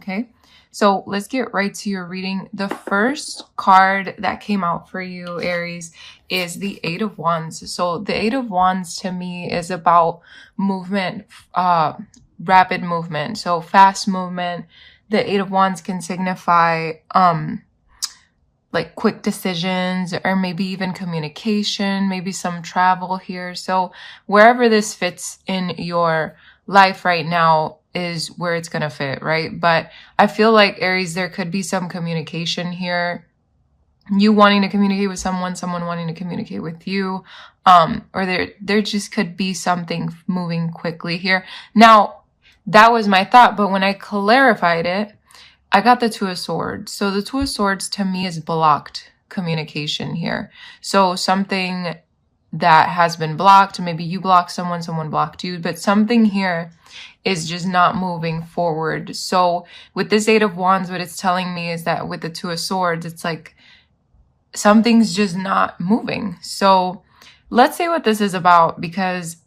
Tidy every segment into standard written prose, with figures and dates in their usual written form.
okay? So let's get right to your reading. The first card that came out for you, Aries, is the Eight of Wands. So the Eight of Wands to me is about movement, rapid movement, so fast movement. The Eight of Wands can signify like quick decisions, or maybe even communication, maybe some travel here. So wherever this fits in your life right now is where it's going to fit, right? But I feel like, Aries, there could be some communication here. You wanting to communicate with someone, someone wanting to communicate with you, or there just could be something moving quickly here. Now, that was my thought, but when I clarified it, I got the Two of Swords. So the Two of Swords to me is blocked communication here. So something that has been blocked, maybe you blocked someone, someone blocked you, but something here is just not moving forward. So with this Eight of Wands, what it's telling me is that with the Two of Swords, it's like something's just not moving. So let's say what this is about, because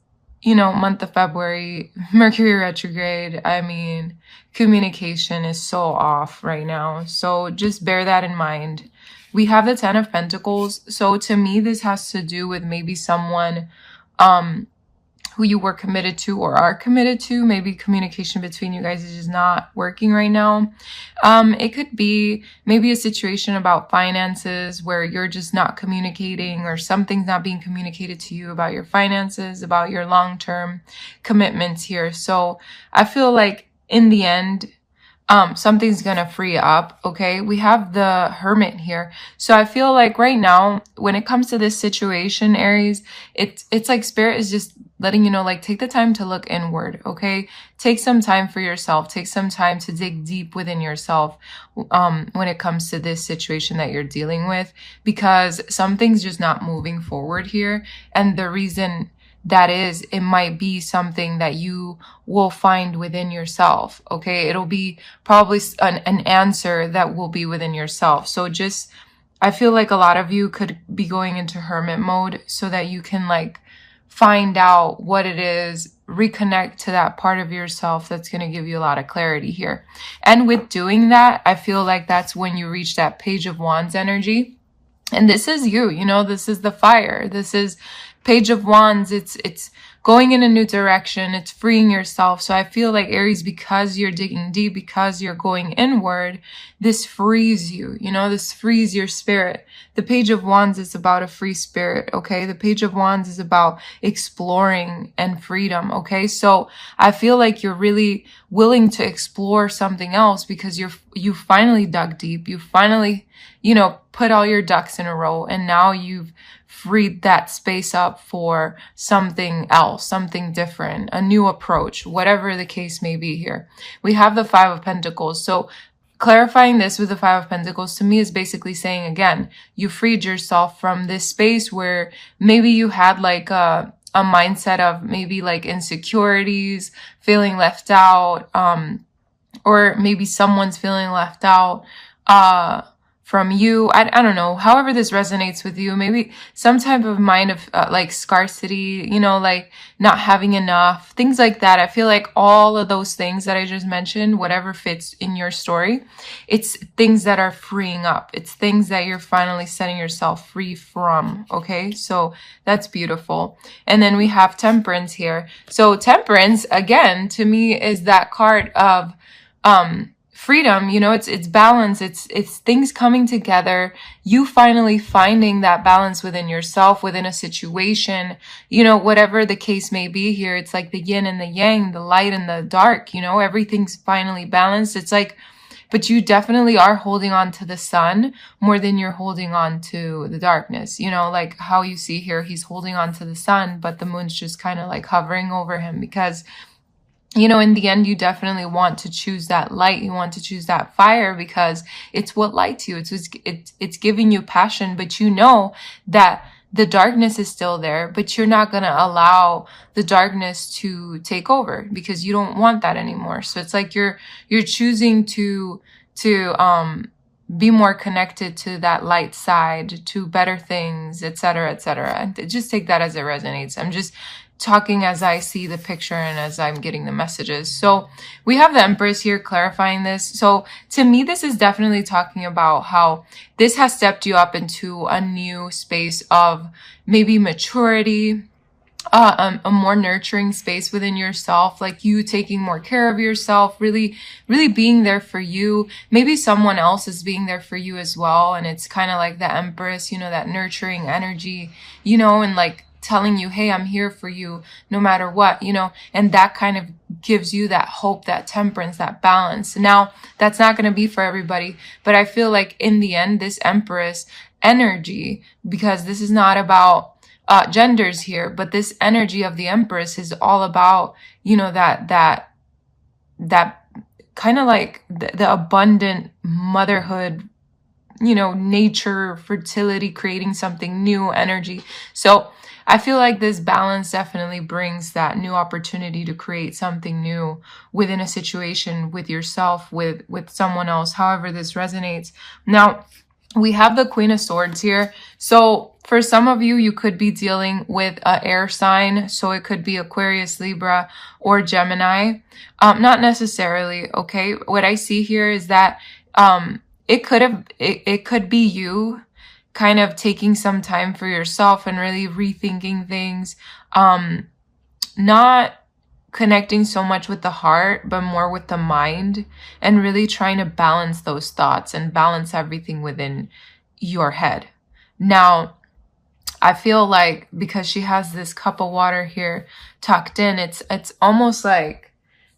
month of February, Mercury retrograde, I mean, communication is so off right now. So just bear that in mind. We have the Ten of Pentacles. So to me, this has to do with maybe someone who you were committed to or are committed to. Maybe communication between you guys is just not working right now. It could be maybe a situation about finances where you're just not communicating, or something's not being communicated to you about your finances, about your long-term commitments here. So I feel like in the end, something's gonna free up, okay? We have the Hermit here. So I feel like right now, when it comes to this situation, Aries, it's like Spirit is just letting you know, like, take the time to look inward, okay? Take some time for yourself. Take some time to dig deep within yourself when it comes to this situation that you're dealing with, because something's just not moving forward here. And the reason that is, it might be something that you will find within yourself, okay? It'll be probably an answer that will be within yourself. So just, I feel like a lot of you could be going into hermit mode so that you can like find out what it is, reconnect to that part of yourself that's going to give you a lot of clarity here. And with doing that, I feel like that's when you reach that Page of Wands energy. And this is you, this is the fire. This is Page of Wands. It's going in a new direction. It's freeing yourself. So I feel like, Aries, because you're digging deep, because you're going inward, this frees you, this frees your spirit. The Page of Wands is about a free spirit, okay? The Page of Wands is about exploring and freedom, okay? So I feel like you're really willing to explore something else because you finally dug deep. You finally, put all your ducks in a row, and now you've freed that space up for something else, something different, a new approach, whatever the case may be here. We have the Five of Pentacles. So clarifying this with the Five of Pentacles to me is basically saying, again, you freed yourself from this space where maybe you had like a mindset of maybe like insecurities, feeling left out, or maybe someone's feeling left out, from you. I don't know, however this resonates with you, maybe some type of mind of like scarcity, like not having enough, things like that. I feel like all of those things that I just mentioned, whatever fits in your story, it's things that are freeing up. It's things that you're finally setting yourself free from, okay? So that's beautiful. And then we have Temperance here. So Temperance, again, to me is that card of freedom, it's balance, it's things coming together, you finally finding that balance within yourself, within a situation, whatever the case may be here. It's like the yin and the yang, the light and the dark, everything's finally balanced. It's like, but you definitely are holding on to the sun more than you're holding on to the darkness, like how you see here, he's holding on to the sun, but the moon's just kind of like hovering over him, because in the end, you definitely want to choose that light. You want to choose that fire because it's what lights you. It's giving you passion, but that the darkness is still there, but you're not going to allow the darkness to take over because you don't want that anymore. So it's like you're choosing to be more connected to that light side, to better things, etc., etc. Just take that as it resonates. I'm just talking as I see the picture and as I'm getting the messages. So we have the Empress here clarifying this. So to me, this is definitely talking about how this has stepped you up into a new space of maybe maturity, a more nurturing space within yourself, like you taking more care of yourself, really, really being there for you. Maybe someone else is being there for you as well. And it's kind of like the Empress, you know, that nurturing energy, you know, and like telling you, hey, I'm here for you no matter what, you know, and that kind of gives you that hope, that temperance, that balance. Now, that's not going to be for everybody, but I feel like in the end, this Empress energy, because this is not about genders here, but this energy of the Empress is all about, you know, that kind of like the abundant motherhood, you know, nature, fertility, creating something new energy. So I feel like this balance definitely brings that new opportunity to create something new within a situation, with yourself, with someone else, however this resonates. Now, we have the Queen of Swords here. So for some of you, you could be dealing with an air sign. So it could be Aquarius, Libra, or Gemini. Not necessarily, okay? What I see here is that it could be you kind of taking some time for yourself and really rethinking things. Not connecting so much with the heart, but more with the mind, and really trying to balance those thoughts and balance everything within your head. Now, I feel like because she has this cup of water here tucked in, it's almost like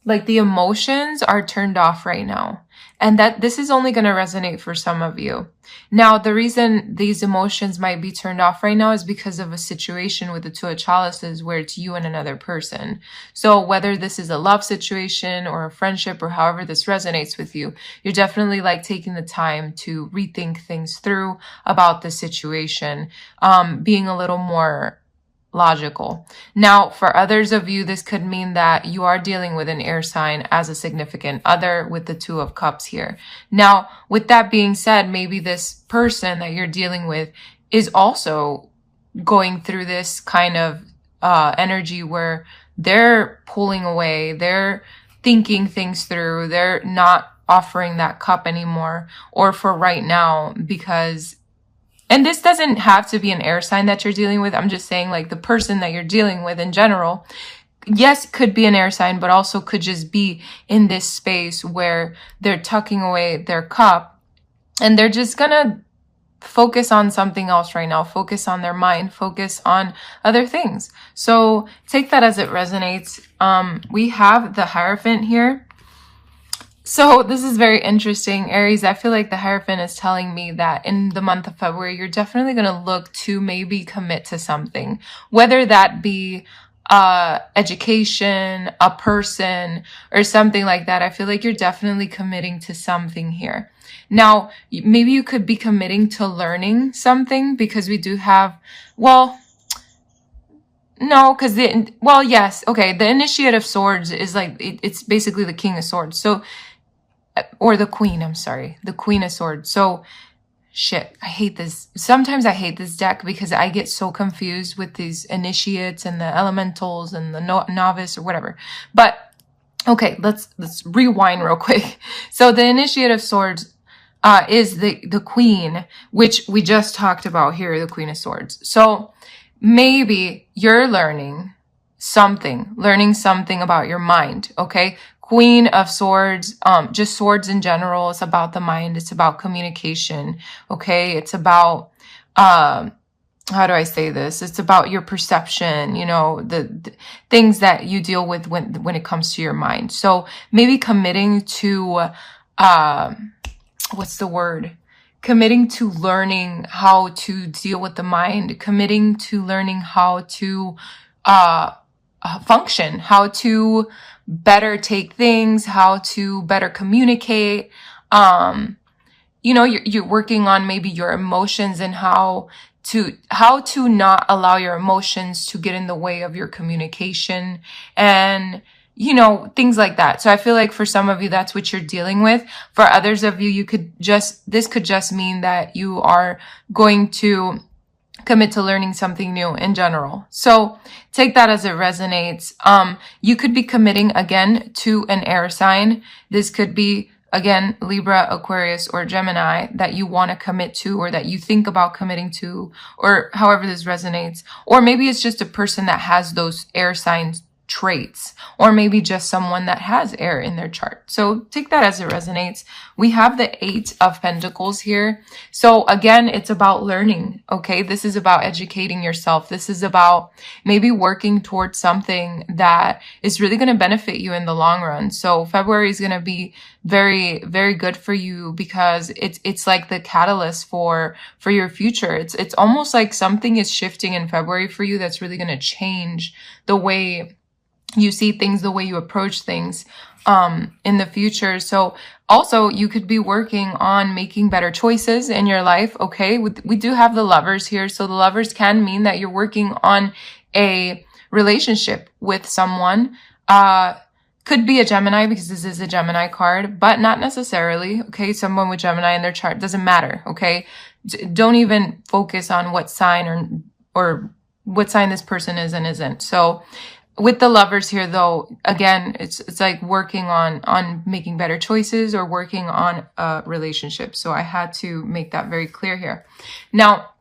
the emotions are turned off right now. And that this is only going to resonate for some of you. Now, the reason these emotions might be turned off right now is because of a situation with the Two of Chalices where it's you and another person. So whether this is a love situation or a friendship or however this resonates with you, you're definitely like taking the time to rethink things through about the situation, being a little more logical. Now, for others of you, this could mean that you are dealing with an air sign as a significant other with the Two of Cups here. Now, with that being said, maybe this person that you're dealing with is also going through this kind of energy where they're pulling away, they're thinking things through, they're not offering that cup anymore, or for right now, because and this doesn't have to be an air sign that you're dealing with. I'm just saying like the person that you're dealing with in general, yes, could be an air sign, but also could just be in this space where they're tucking away their cup and they're just gonna focus on something else right now, focus on their mind, focus on other things. So take that as it resonates. We have the Hierophant here. So this is very interesting, Aries. I feel like the Hierophant is telling me that in the month of February, you're definitely going to look to maybe commit to something, whether that be education, a person, or something like that. I feel like you're definitely committing to something here. Now, maybe you could be committing to learning something because we do have, well, no, because yes, okay. The Initiate of Swords is like, it's basically the King of Swords. So, or the Queen, I'm sorry, the Queen of Swords. So, shit, I hate this. Sometimes I hate this deck because I get so confused with these initiates and the elementals and the novice or whatever. But, okay, let's rewind real quick. So, the Initiate of Swords is the Queen, which we just talked about here, the Queen of Swords. So, maybe you're learning something about your mind, okay? Queen of Swords, just swords in general. It's about the mind. It's about communication. Okay. It's about, how do I say this? It's about your perception, you know, the things that you deal with when it comes to your mind. So maybe committing to, what's the word? Committing to learning how to deal with the mind, committing to learning how to, function, how to better take things, how to better communicate. You know, you're working on maybe your emotions and how to not allow your emotions to get in the way of your communication and, you know, things like that. So I feel like for some of you, that's what you're dealing with. For others of you, this could just mean that you are going to commit to learning something new in general. So take that as it resonates. You could be committing again to an air sign. This could be, again, Libra, Aquarius, or Gemini that you want to commit to, or that you think about committing to, or however this resonates. Or maybe it's just a person that has those air signs traits, or maybe just someone that has air in their chart. So take that as it resonates. We have the 8 of Pentacles here. So again, it's about learning. Okay. This is about educating yourself. This is about maybe working towards something that is really going to benefit you in the long run. So February is going to be very, very good for you, because it's like the catalyst for your future. It's almost like something is shifting in February for you that's really going to change the way you see things, the way you approach things in the future. So also you could be working on making better choices in your life. Okay. We do have the Lovers here. So the Lovers can mean that you're working on a relationship with someone. Could be a Gemini, because this is a Gemini card, but not necessarily. Okay. Someone with Gemini in their chart, doesn't matter. Okay. Don't even focus on what sign or what sign this person is and isn't. So with the Lovers here, though, again, it's like working on making better choices or working on a relationship. So I had to make that very clear here. Now,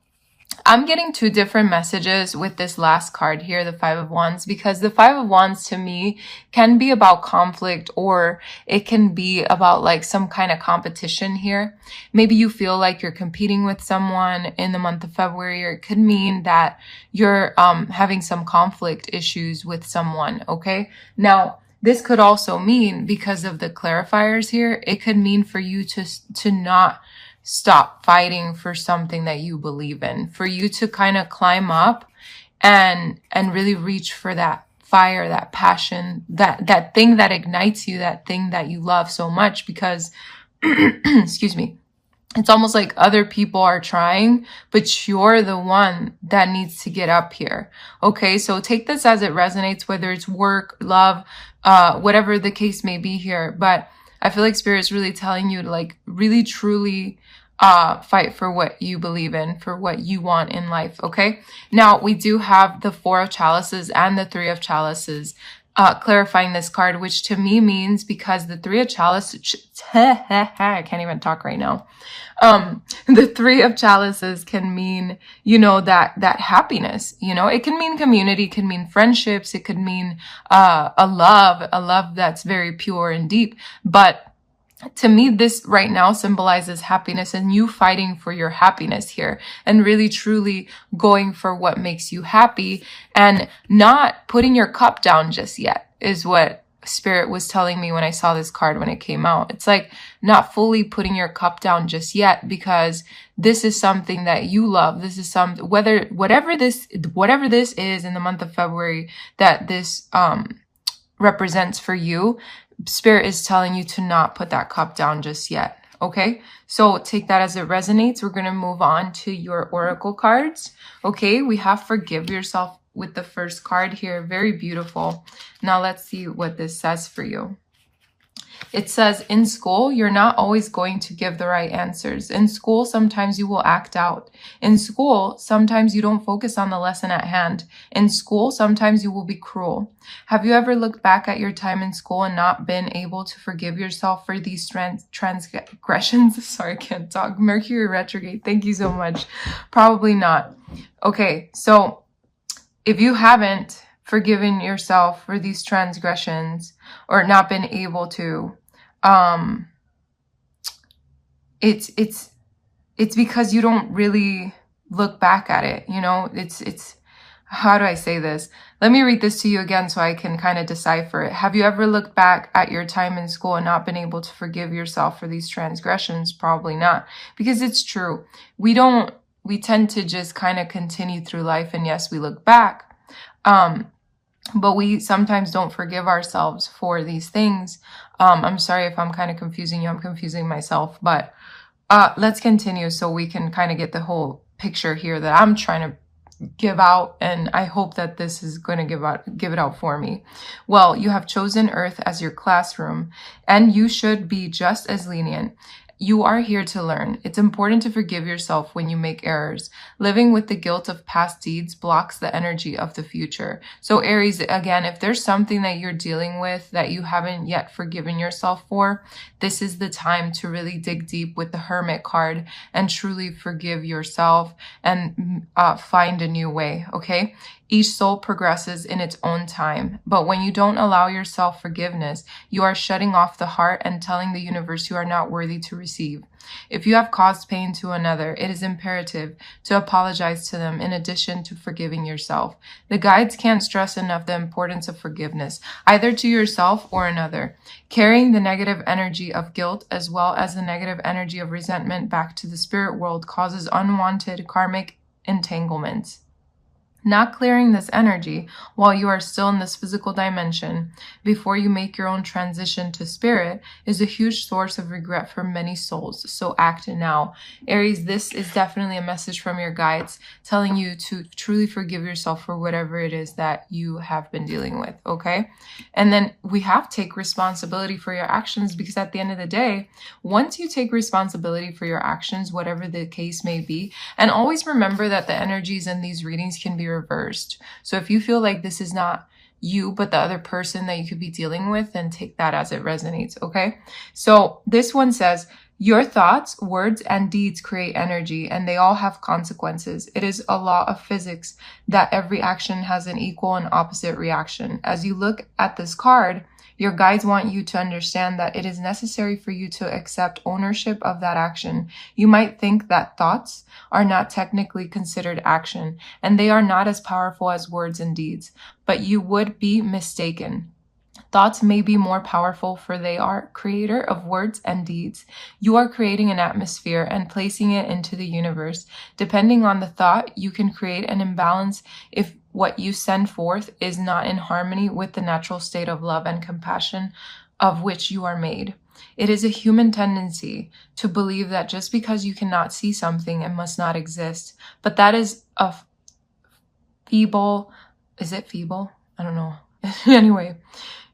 I'm getting 2 different messages with this last card here, the 5 of Wands, because the 5 of Wands to me can be about conflict, or it can be about like some kind of competition here. Maybe you feel like you're competing with someone in the month of February, or it could mean that you're having some conflict issues with someone. Okay. Now, this could also mean, because of the clarifiers here, it could mean for you to not stop fighting for something that you believe in, for you to kind of climb up and really reach for that fire, that passion, that thing that ignites you, that thing that you love so much, because, excuse me, it's almost like other people are trying, but you're the one that needs to get up here. Okay. So take this as it resonates, whether it's work, love, whatever the case may be here. But I feel like Spirit is really telling you to like really truly fight for what you believe in, for what you want in life. Okay. Now we do have the 4 of Chalices and the 3 of Chalices clarifying this card, which to me means, because the 3 of Chalices, I can't even talk right now. The 3 of Chalices can mean, that happiness, it can mean community, it can mean friendships, it could mean, a love that's very pure and deep. But to me, this right now symbolizes happiness, and you fighting for your happiness here, and really truly going for what makes you happy, and not putting your cup down just yet, is what Spirit was telling me when I saw this card when it came out. It's like not fully putting your cup down just yet, because this is something that you love. This is whatever this is in the month of February that this represents for you. Spirit is telling you to not put that cup down just yet. Okay. So take that as it resonates. We're going to move on to your oracle cards. Okay. We have Forgive Yourself with the first card here. Very beautiful. Now let's see what this says for you. It says, in school, you're not always going to give the right answers. In school, sometimes you will act out. In school, sometimes you don't focus on the lesson at hand. In school, sometimes you will be cruel. Have you ever looked back at your time in school and not been able to forgive yourself for these transgressions? Sorry, I can't talk. Mercury retrograde. Thank you so much. Probably not. Okay, so if you haven't forgiven yourself for these transgressions, or not been able to, it's because you don't really look back at it. It's how do I say this? Let me read this to you again so I can kind of decipher it. Have you ever looked back at your time in school and not been able to forgive yourself for these transgressions? Probably not, because it's true. We tend to just kind of continue through life, and yes, we look back. But we sometimes don't forgive ourselves for these things. I'm sorry if I'm kind of confusing you. I'm confusing myself. But let's continue so we can kind of get the whole picture here that I'm trying to give out. And I hope that this is going to give it out for me. Well, you have chosen Earth as your classroom, and you should be just as lenient You are here to learn. It's important to forgive yourself when you make errors. Living with the guilt of past deeds blocks the energy of the future. So Aries, again, if there's something that you're dealing with that you haven't yet forgiven yourself for, this is the time to really dig deep with the Hermit card and truly forgive yourself and find a new way, okay? Each soul progresses in its own time, but when you don't allow yourself forgiveness, you are shutting off the heart and telling the universe you are not worthy to receive. If you have caused pain to another, it is imperative to apologize to them in addition to forgiving yourself. The guides can't stress enough the importance of forgiveness, either to yourself or another. Carrying the negative energy of guilt as well as the negative energy of resentment back to the spirit world causes unwanted karmic entanglements. Not clearing this energy while you are still in this physical dimension before you make your own transition to spirit is a huge source of regret for many souls. So act now. Aries, this is definitely a message from your guides telling you to truly forgive yourself for whatever it is that you have been dealing with, okay? And then we have to take responsibility for your actions, because at the end of the day, once you take responsibility for your actions, whatever the case may be, and always remember that the energies in these readings can be reversed. So if you feel like this is not you, but the other person that you could be dealing with, then take that as it resonates, okay? So this one says, your thoughts, words, and deeds create energy, and they all have consequences. It is a law of physics that every action has an equal and opposite reaction. As you look at this card, your guides want you to understand that it is necessary for you to accept ownership of that action. You might think that thoughts are not technically considered action, and they are not as powerful as words and deeds, but you would be mistaken. Thoughts may be more powerful, for they are creator of words and deeds. You are creating an atmosphere and placing it into the universe. Depending on the thought, you can create an imbalance if what you send forth is not in harmony with the natural state of love and compassion of which you are made. It is a human tendency to believe that just because you cannot see something, it must not exist. But that is a feeble, is it feeble? I don't know. Anyway.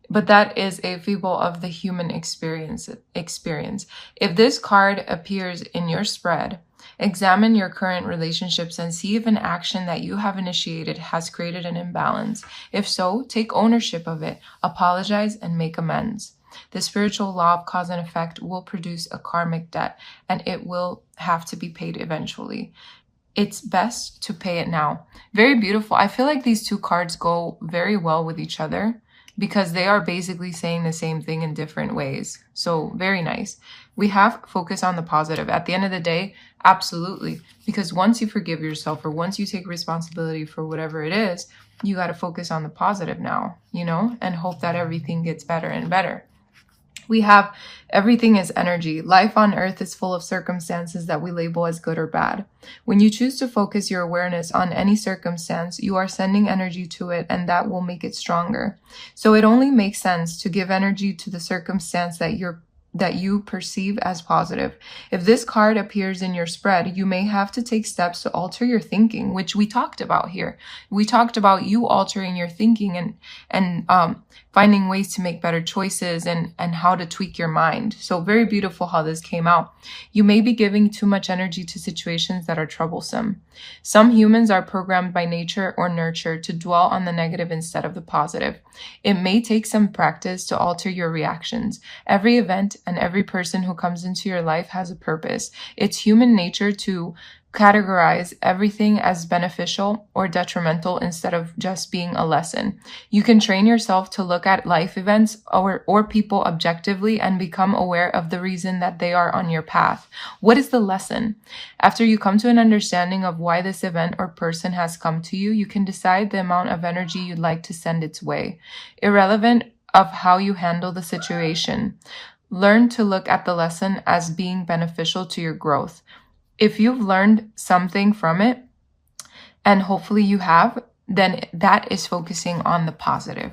But that is a feeble of the human experience. If this card appears in your spread, examine your current relationships and see if an action that you have initiated has created an imbalance. If so, take ownership of it, apologize, and make amends. The spiritual law of cause and effect will produce a karmic debt, and it will have to be paid eventually. It's best to pay it now. Very beautiful. I feel like these two cards go very well with each other, because they are basically saying the same thing in different ways. So very nice. We have focus on the positive. At the end of the day, absolutely. Because once you forgive yourself, or once you take responsibility for whatever it is, you got to focus on the positive now, and hope that everything gets better and better. We have everything is energy. Life on earth is full of circumstances that we label as good or bad. When you choose to focus your awareness on any circumstance, you are sending energy to it, and that will make it stronger. So it only makes sense to give energy to the circumstance that you perceive as positive. If this card appears in your spread, you may have to take steps to alter your thinking, which we talked about here. We talked about you altering your thinking and finding ways to make better choices and how to tweak your mind. So very beautiful how this came out. You may be giving too much energy to situations that are troublesome. Some humans are programmed by nature or nurture to dwell on the negative instead of the positive. It may take some practice to alter your reactions. Every event and every person who comes into your life has a purpose. It's human nature to categorize everything as beneficial or detrimental instead of just being a lesson. You can train yourself to look at life events or people objectively and become aware of the reason that they are on your path. What is the lesson? After you come to an understanding of why this event or person has come to you, you can decide the amount of energy you'd like to send its way, irrelevant of how you handle the situation. Learn to look at the lesson as being beneficial to your growth. If you've learned something from it, and hopefully you have, then that is focusing on the positive.